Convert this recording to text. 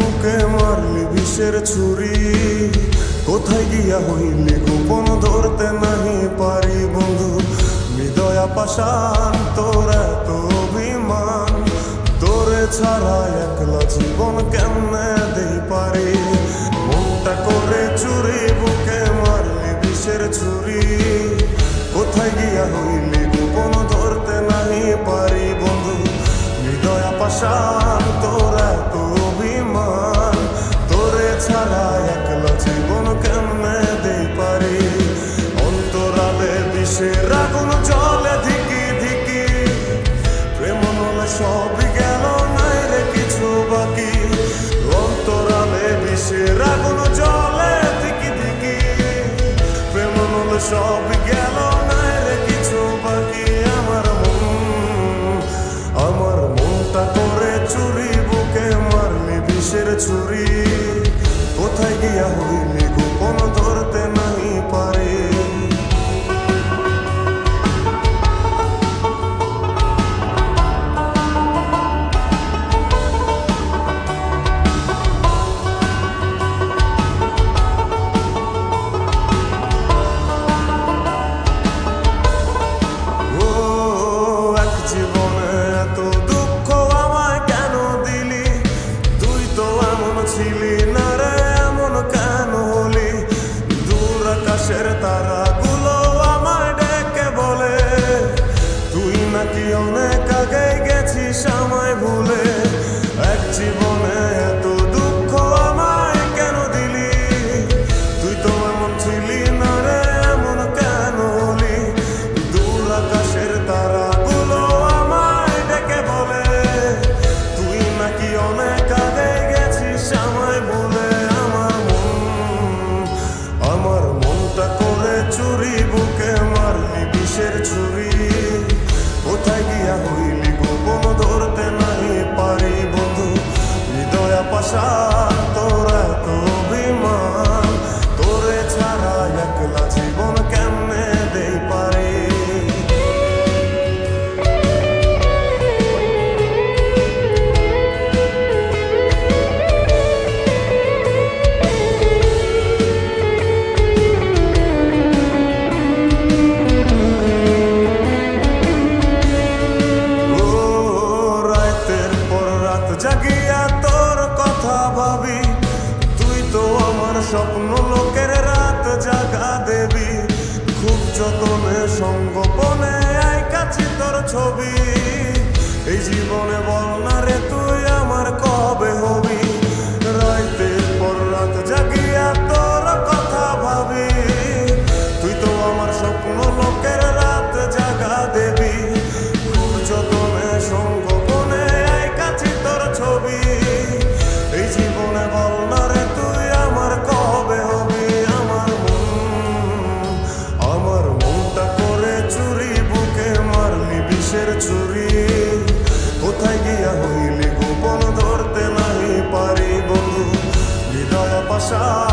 বুকে মারলি বিষের ছুরি, কোথায় গিয়া হইলি গোপন ধরতে নাহি পারি বন্ধু। হৃদয়া পাষাণ তোর এত অভিমান, তোরে ছাড়া একলা জীবন কেমনে দেই পারি। মনটা করে চুরি বুকে মারলি বিষের ছুরি, কোথায় গিয়া হইলি গোপন ধরতে নাহি পারি বন্ধু। হৃদয়া পাষাণ তোর এত অভিমান, তোরে ছাড়া একলা জীবন কেমনে দেই পারি। অন্তরালে বিষের আগুন জ্বলে ধিকি ধিকি, প্রেম নলে সবই গেল নাই রে কিছু বাকি। অন্তরালে বিষের আগুন জ্বলে ধিকি ধিকি, প্রেম নলে সবই গেল নাই রে কিছু বাকি। আমার মনটা করে চুরি বুকে মারলি বিষের ছুরি, কোথায় গিয়া হইলি গোপন ধরতে নাহি পারি। ছিলি না রে এমন কেন হলি, দূর আকাশের তারাগুলো আমায় ডেকে বলে, তুই নাকি অনেক আগে গেছিস আমায় ভুলে। এক জীবনে এত দুঃখ আমায় কেন দিলি, তুই তো এমন ছিলি না রে এমন কেন হলি। দূর আকাশের তারাগুলো আমায় ডেকে বলে, তুই নাকি অনেক আগে আমায় বলে। আমার মনটা করে চুরি বুকে মারলি বিষের ছুরি, কোথায় গিয়া হইলি গোপন ধরতে নাহি পারি বন্ধু। হৃদয়া পাষাণ তোর এত অভিমান, তোরে ছাড়া একলা জীবন কেমনে দেই পারি। জাগিয়া তোর কথা ভাবি, তুই তো আমার স্বপ্ন লোকের রাত জাগা দেবী। খুব যতনে সঙ্গোপনে আইকাছি তোর ছবি, এই জীবনে বল না রে তুই আমার কবে হবি। রাতের পর রাত জাগিয়া তোর কথা ভাবি, তুই তো আমার স্বপ্ন লোকের রাত জাগা দেবী। খুব যতনে সঙ্গোপনে আইকাছি তোর ছবি, এই জীবনে বল না রে তুই আমার কবে হবি। আমার মনটা করে চুরি বুকে মারলি বিষের ছুরি, কোথায় গিয়া হইলি গোপন ধরতে নাহি পারি বন্ধু। হৃদয়া পাষাণ